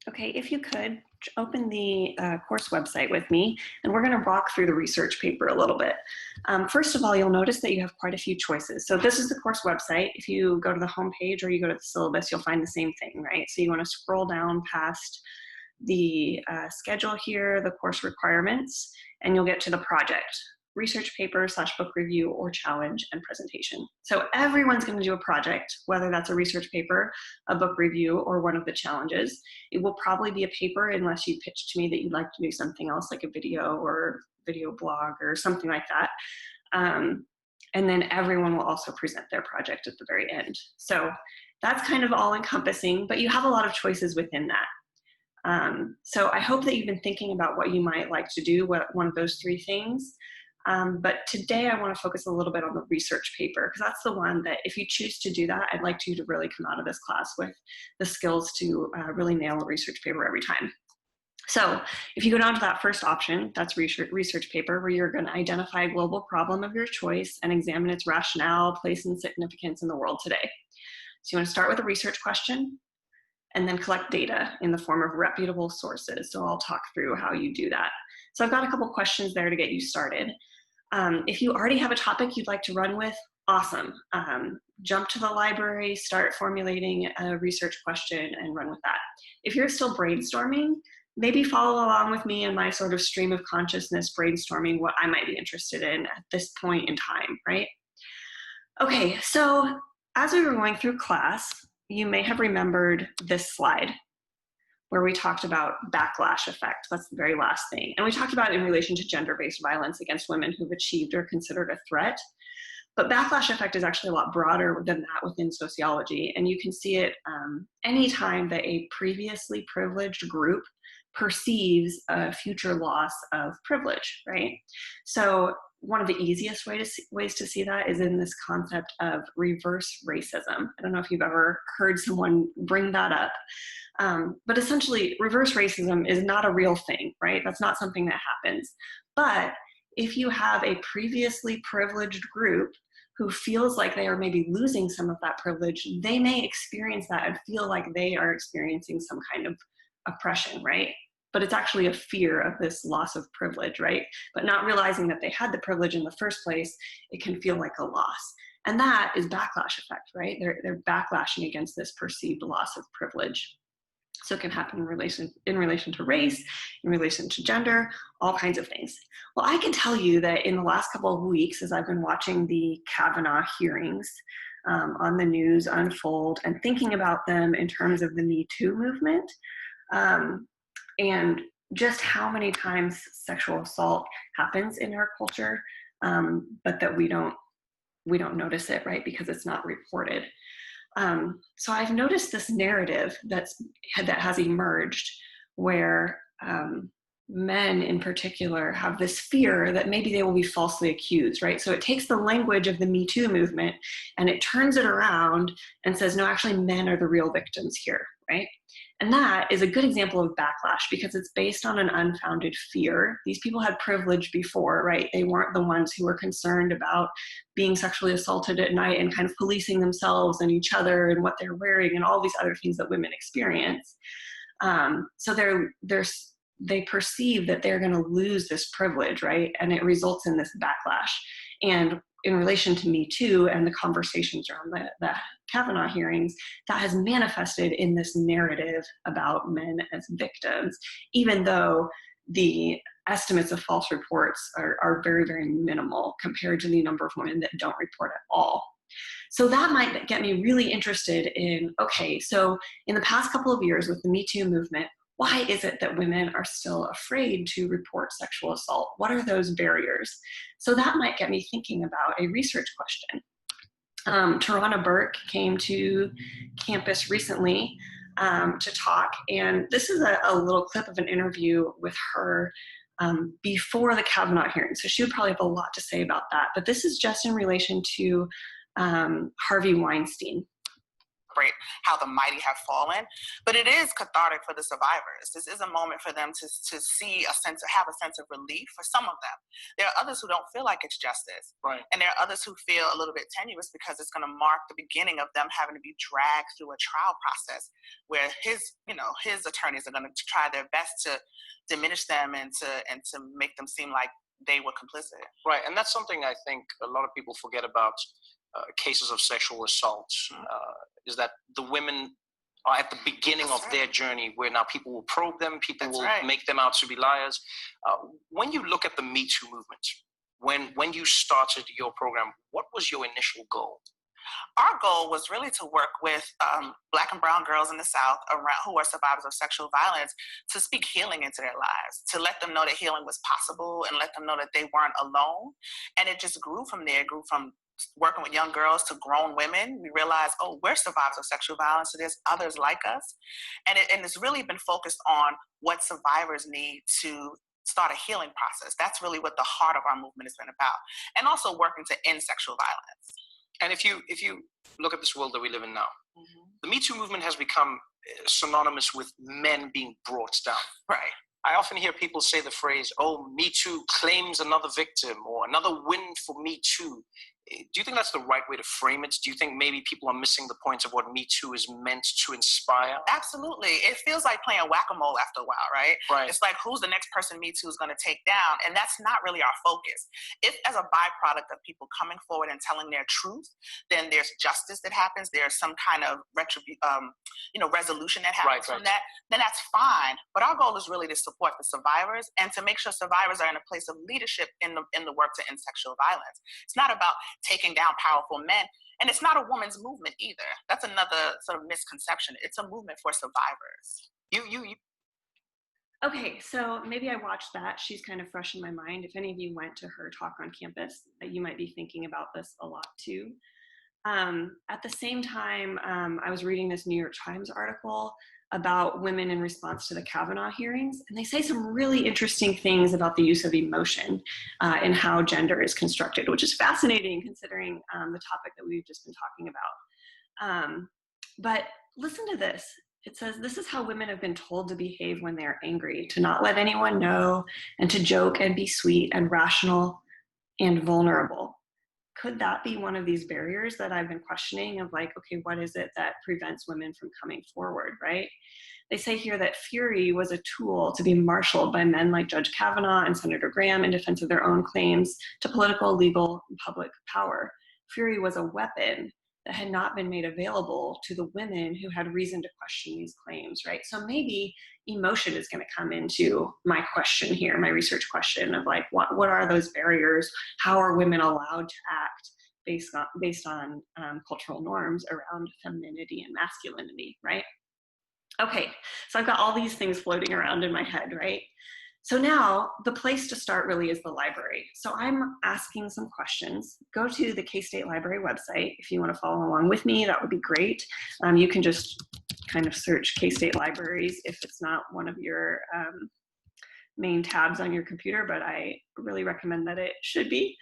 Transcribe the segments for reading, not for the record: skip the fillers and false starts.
Okay, if you could open the course website with me, and we're going to walk through the research paper a little bit. First of all, you'll notice that you have quite a few choices. So this is the course website. If you go to the home page or you go to the syllabus, you'll find the same thing, right? So you want to scroll down past the schedule here, the course requirements, and you'll get to the project. Research paper / book review or challenge and presentation. So everyone's going to do a project, whether that's a research paper, a book review, or one of the challenges. It will probably be a paper unless you pitch to me that you'd like to do something else like a video or video blog or something like that. And then everyone will also present their project at the very end. So that's kind of all encompassing, but you have a lot of choices within that. So I hope that you've been thinking about what you might like to do, one of those three things. But today I want to focus a little bit on the research paper, because that's the one that if you choose to do that, I'd like you to really come out of this class with the skills to really nail a research paper every time. So if you go down to that first option, that's research paper, where you're going to identify a global problem of your choice and examine its rationale, place, and significance in the world today. So you want to start with a research question and then collect data in the form of reputable sources. So I'll talk through how you do that. So I've got a couple questions there to get you started. If you already have a topic you'd like to run with, awesome. Jump to the library, start formulating a research question and run with that. If you're still brainstorming, maybe follow along with me in my sort of stream of consciousness brainstorming what I might be interested in at this point in time, right? Okay, so as we were going through class, you may have remembered this slide where we talked about backlash effect. That's the very last thing. And we talked about it in relation to gender-based violence against women who've achieved or considered a threat. But backlash effect is actually a lot broader than that within sociology. And you can see it anytime that a previously privileged group perceives a future loss of privilege, right? So one of the easiest ways to see that is in this concept of reverse racism. I don't know if you've ever heard someone bring that up. But essentially, reverse racism is not a real thing, right? That's not something that happens. But if you have a previously privileged group who feels like they are maybe losing some of that privilege, they may experience that and feel like they are experiencing some kind of oppression, right? But it's actually a fear of this loss of privilege, right? But not realizing that they had the privilege in the first place, it can feel like a loss. And that is backlash effect, right? They're backlashing against this perceived loss of privilege. So it can happen in relation to race, in relation to gender, all kinds of things. Well, I can tell you that in the last couple of weeks, as I've been watching the Kavanaugh hearings on the news unfold and thinking about them in terms of the Me Too movement, and just how many times sexual assault happens in our culture, but that we don't notice it, right? Because it's not reported. So I've noticed this narrative that has emerged where men in particular have this fear that maybe they will be falsely accused, right? So it takes the language of the Me Too movement and it turns it around and says, no, actually men are the real victims here, right? And that is a good example of backlash because it's based on an unfounded fear. These people had privilege before, right? They weren't the ones who were concerned about being sexually assaulted at night and kind of policing themselves and each other and what they're wearing and all these other things that women experience. So they perceive that they're going to lose this privilege, right? And it results in this backlash. And in relation to Me Too and the conversations around the Kavanaugh hearings, that has manifested in this narrative about men as victims, even though the estimates of false reports are very, very minimal compared to the number of women that don't report at all. So that might get me really interested in, okay, so in the past couple of years with the Me Too movement, why is it that women are still afraid to report sexual assault? What are those barriers? So that might get me thinking about a research question. Tarana Burke came to campus recently to talk, and this is a little clip of an interview with her before the Kavanaugh hearing. So she would probably have a lot to say about that, but this is just in relation to Harvey Weinstein. celebrate how the mighty have fallen, but it is cathartic for the survivors. This is a moment for them to see have a sense of relief for some of them. There are others who don't feel like it's justice. Right. And there are others who feel a little bit tenuous because it's going to mark the beginning of them having to be dragged through a trial process where his attorneys are going to try their best to diminish them and to make them seem like they were complicit. Right, and that's something I think a lot of people forget about cases of sexual assault, is that the women are at the beginning of their journey, where now people will probe them, people will make them out to be liars. When you look at the Me Too movement, when you started your program, what was your initial goal? Our goal was really to work with Black and brown girls in the South who are survivors of sexual violence to speak healing into their lives, to let them know that healing was possible and let them know that they weren't alone. And it just grew from there. It grew from working with young girls to grown women. We realized, oh, we're survivors of sexual violence, so there's others like us. And it's really been focused on what survivors need to start a healing process. That's really what the heart of our movement has been about. And also working to end sexual violence. And if you look at this world that we live in now, the Me Too movement has become synonymous with men being brought down. Right. I often hear people say the phrase, oh, Me Too claims another victim, or another win for Me Too. Do you think that's the right way to frame it? Do you think maybe people are missing the point of what Me Too is meant to inspire? Absolutely. It feels like playing whack-a-mole after a while, right? Right. It's like, who's the next person Me Too is going to take down? And that's not really our focus. If, as a byproduct of people coming forward and telling their truth, then there's justice that happens, there's some kind of resolution that happens from that, then that's fine. But our goal is really to support the survivors and to make sure survivors are in a place of leadership in the work to end sexual violence. It's not about taking down powerful men, and it's not a woman's movement either. That's another sort of misconception. It's a movement for survivors. Okay, so maybe I watched that. She's kind of fresh in my mind. If any of you went to her talk on campus, you might be thinking about this a lot too. At the same time, I was reading this New York Times article about women in response to the Kavanaugh hearings, and they say some really interesting things about the use of emotion and how gender is constructed, which is fascinating considering the topic that we've just been talking about. But listen to this. It says, this is how women have been told to behave when they're angry, to not let anyone know, and to joke and be sweet and rational and vulnerable. Could that be one of these barriers that I've been questioning of like, okay, what is it that prevents women from coming forward, right? They say here that fury was a tool to be marshaled by men like Judge Kavanaugh and Senator Graham in defense of their own claims to political, legal, and public power. Fury was a weapon that had not been made available to the women who had reason to question these claims, right? So maybe emotion is going to come into my question here, my research question of like, what are those barriers? How are women allowed to act based on cultural norms around femininity and masculinity, right? Okay, so I've got all these things floating around in my head, right? So now the place to start really is the library. So I'm asking some questions. Go to the K-State Library website. If you want to follow along with me, that would be great. You can just kind of search K-State Libraries if it's not one of your main tabs on your computer, but I really recommend that it should be.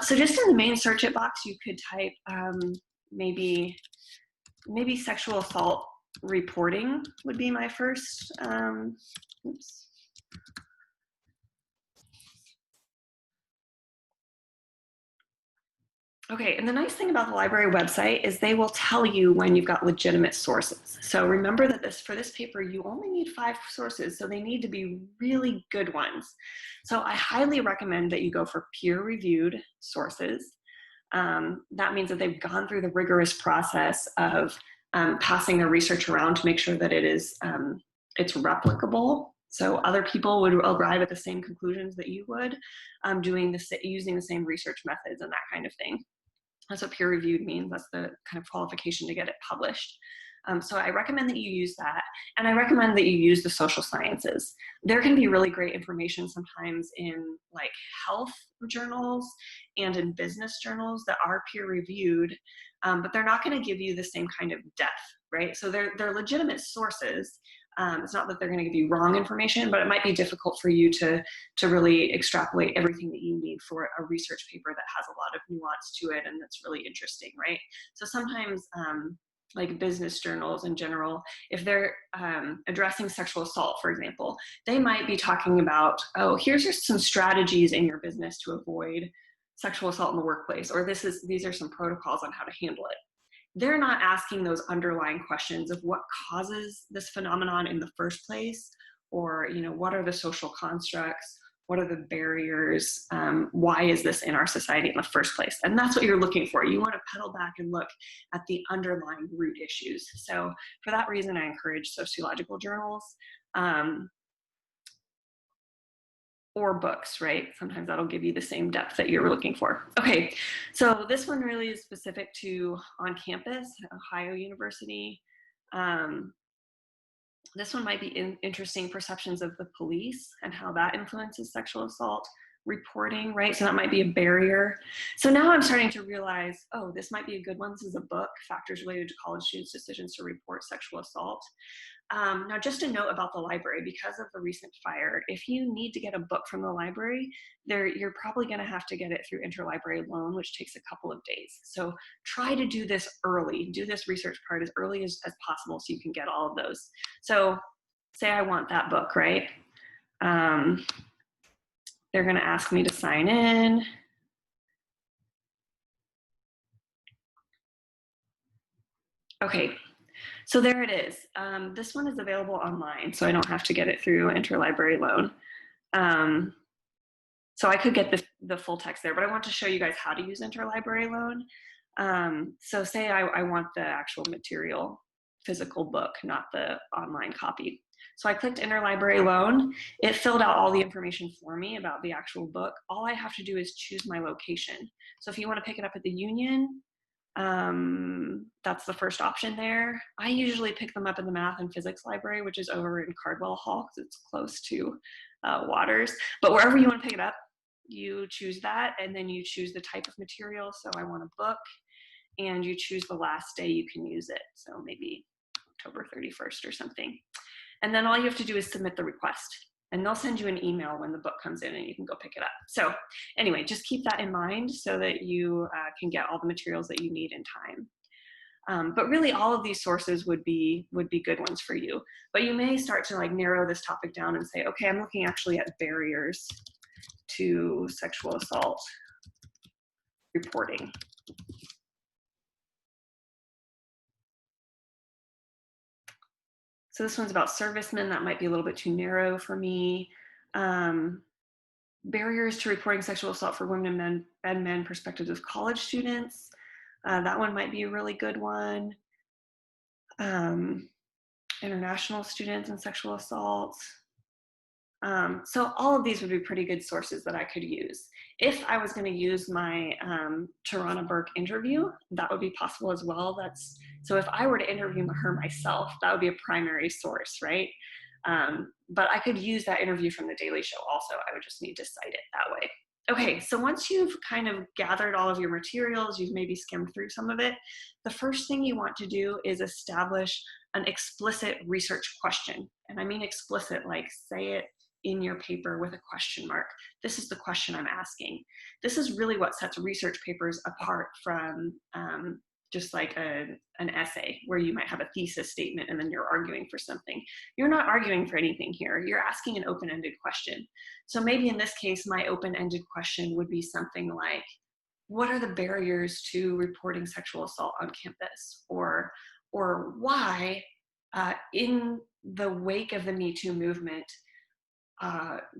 So just in the main search it box, you could type maybe sexual assault reporting would be my first. Oops. Okay, and the nice thing about the library website is they will tell you when you've got legitimate sources. So remember that for this paper, you only need 5 sources, so they need to be really good ones. So I highly recommend that you go for peer-reviewed sources. That means that they've gone through the rigorous process of passing their research around to make sure that it's replicable. So other people would arrive at the same conclusions that you would, using the same research methods and that kind of thing. That's what peer-reviewed means. That's the kind of qualification to get it published. So I recommend that you use that. And I recommend that you use the social sciences. There can be really great information sometimes in like health journals and in business journals that are peer-reviewed, but they're not going to give you the same kind of depth, right? So they're legitimate sources. It's not that they're going to give you wrong information, but it might be difficult for you to really extrapolate everything that you need for a research paper that has a lot of nuance to it and that's really interesting, right? So sometimes like business journals in general, if they're addressing sexual assault, for example, they might be talking about, oh, here's just some strategies in your business to avoid sexual assault in the workplace, or these are some protocols on how to handle it. They're not asking those underlying questions of what causes this phenomenon in the first place, or what are the social constructs, what are the barriers, why is this in our society in the first place? And that's what you're looking for. You want to pedal back and look at the underlying root issues. So for that reason, I encourage sociological journals, or books, right? Sometimes that'll give you the same depth that you're looking for. Okay, so this one really is specific to on campus, Ohio University. This one might be interesting, perceptions of the police and how that influences sexual assault reporting, right? So that might be a barrier. So now I'm starting to realize, oh, this might be a good one. This is a book, Factors Related to College Students' Decisions to Report Sexual Assault. Now, just a note about the library, because of the recent fire, if you need to get a book from the library, you're probably going to have to get it through interlibrary loan, which takes a couple of days. So try to do this early, do this research part as early as possible so you can get all of those. So say I want that book, right? They're going to ask me to sign in. Okay. So there it is. This one is available online, so I don't have to get it through interlibrary loan. So I could get the full text there, but I want to show you guys how to use interlibrary loan. So say I want the actual material, physical book, not the online copy. So I clicked interlibrary loan. It filled out all the information for me about the actual book. All I have to do is choose my location. So if you want to pick it up at the Union, that's the first option there. I usually pick them up in the math and physics library, which is over in Cardwell Hall because it's close to Waters. But wherever you want to pick it up, you choose that, and then you choose the type of material. So I want a book, and you choose the last day you can use it. So maybe October 31st or something. And then all you have to do is submit the request. And they'll send you an email when the book comes in and you can go pick it up. So anyway, just keep that in mind so that you can get all the materials that you need in time. But really all of these sources would be good ones for you. But you may start to like narrow this topic down and say, okay, I'm looking actually at barriers to sexual assault reporting. So this one's about servicemen. That might be a little bit too narrow for me. Barriers to reporting sexual assault for women and men perspectives of college students. That one might be a really good one. International students and sexual assault. So all of these would be pretty good sources that I could use. If I was going to use my Tarana Burke interview, that would be possible as well. So if I were to interview her myself, that would be a primary source, right? But I could use that interview from The Daily Show also. I would just need to cite it that way. Okay, so once you've kind of gathered all of your materials, you've maybe skimmed through some of it, the first thing you want to do is establish an explicit research question. And I mean explicit, like say it in your paper with a question mark. This is the question I'm asking. This is really what sets research papers apart from just like an essay where you might have a thesis statement and then you're arguing for something. You're not arguing for anything here. You're asking an open-ended question. So maybe in this case, my open-ended question would be something like, what are the barriers to reporting sexual assault on campus? Or why, in the wake of the Me Too movement,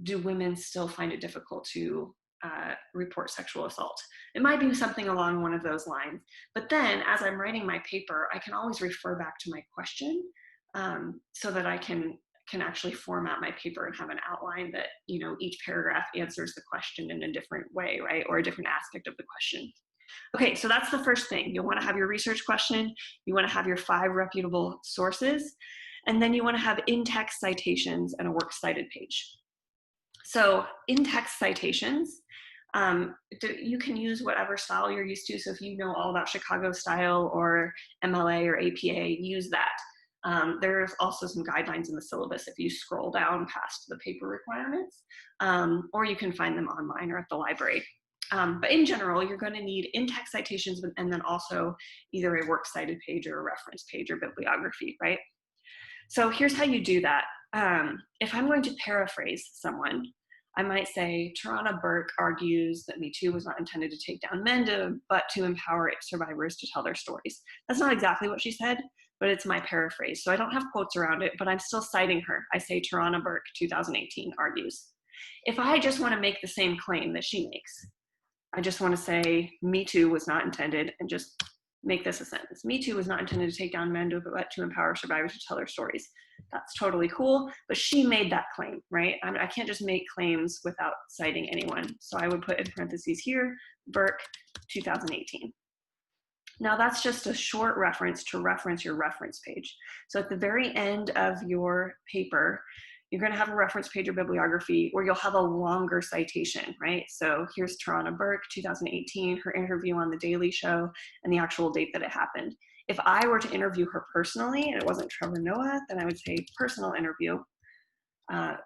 do women still find it difficult to report sexual assault? It might be something along one of those lines. But then as I'm writing my paper, I can always refer back to my question so that I can actually format my paper and have an outline that, you know, each paragraph answers the question in a different way, right? Or a different aspect of the question. Okay, so that's the first thing. You'll want to have your research question. You want to have your 5 reputable sources. And then you want to have in-text citations and a works cited page. So in-text citations, you can use whatever style you're used to. So if you know all about Chicago style or MLA or APA, use that. There's also some guidelines in the syllabus if you scroll down past the paper requirements, or you can find them online or at the library. But in general, you're going to need in-text citations and then also either a works cited page or a reference page or bibliography, right? So here's how you do that. If I'm going to paraphrase someone, I might say, Tarana Burke argues that Me Too was not intended to take down men, but to empower survivors to tell their stories. That's not exactly what she said, but it's my paraphrase. So I don't have quotes around it, but I'm still citing her. I say, Tarana Burke, 2018, argues. If I just want to make the same claim that she makes, I just want to say, Me Too was not intended, and just make this a sentence. Me Too was not intended to take down men, but to empower survivors to tell their stories. That's totally cool, but she made that claim, right? I can't just make claims without citing anyone. So I would put in parentheses here, Burke, 2018. Now that's just a short reference to reference your reference page. So at the very end of your paper, you're going to have a reference page or bibliography where you'll have a longer citation, right? So here's Tarana Burke, 2018, her interview on The Daily Show, and the actual date that it happened. If I were to interview her personally and it wasn't Trevor Noah, then I would say personal interview.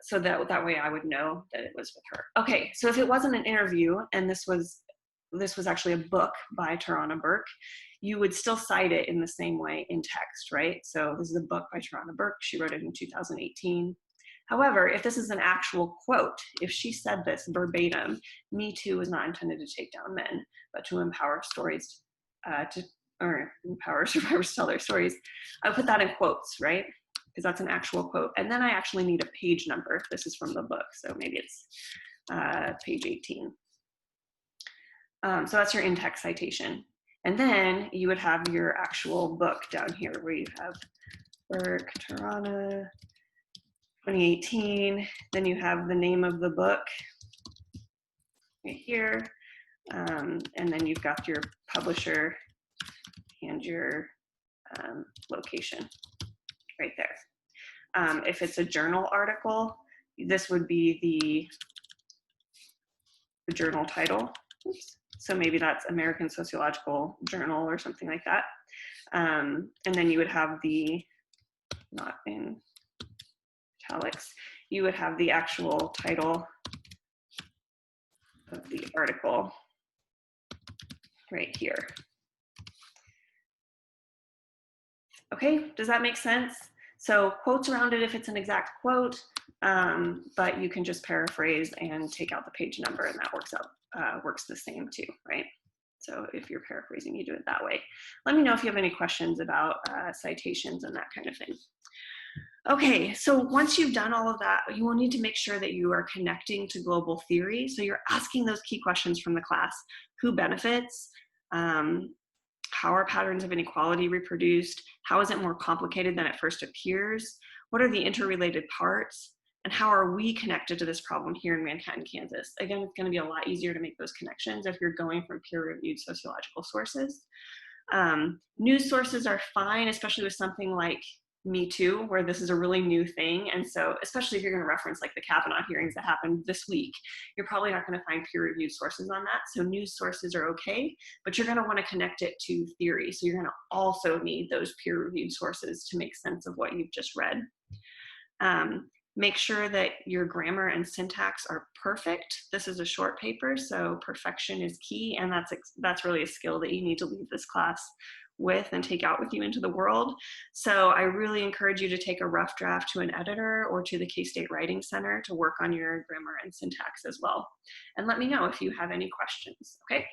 So that way I would know that it was with her. Okay, so if it wasn't an interview and this was actually a book by Tarana Burke, you would still cite it in the same way in text, right? So this is a book by Tarana Burke. She wrote it in 2018. However, if this is an actual quote, if she said this verbatim, Me Too was not intended to take down men, but to empower empower survivors to tell their stories, I would put that in quotes, right? Because that's an actual quote. And then I actually need a page number. This is from the book, so maybe it's page 18. So that's your in-text citation. And then you would have your actual book down here where you have Burke, Tarana, 2018. Then you have the name of the book right here. And then you've got your publisher and your location right there. If it's a journal article, this would be the journal title. Oops. So maybe that's American Sociological Journal or something like that. And then you would have the, not in italics, you would have the actual title of the article right here. Okay, does that make sense? So quotes around it if it's an exact quote, but you can just paraphrase and take out the page number and that works the same too, right? So if you're paraphrasing, you do it that way. Let me know if you have any questions about citations and that kind of thing. Okay, so once you've done all of that, you will need to make sure that you are connecting to global theory. So you're asking those key questions from the class. Who benefits? How are patterns of inequality reproduced? How is it more complicated than it first appears? What are the interrelated parts? And how are we connected to this problem here in Manhattan, Kansas? Again, it's going to be a lot easier to make those connections if you're going from peer-reviewed sociological sources. News sources are fine, especially with something like Me Too, where this is a really new thing. And so, especially if you're going to reference like the Kavanaugh hearings that happened this week, you're probably not going to find peer-reviewed sources on that. So news sources are okay, but you're going to want to connect it to theory. So you're going to also need those peer-reviewed sources to make sense of what you've just read. Make sure that your grammar and syntax are perfect. This is a short paper, so perfection is key, and that's really a skill that you need to leave this class with and take out with you into the world. So I really encourage you to take a rough draft to an editor or to the K-State Writing Center to work on your grammar and syntax as well. And let me know if you have any questions, okay?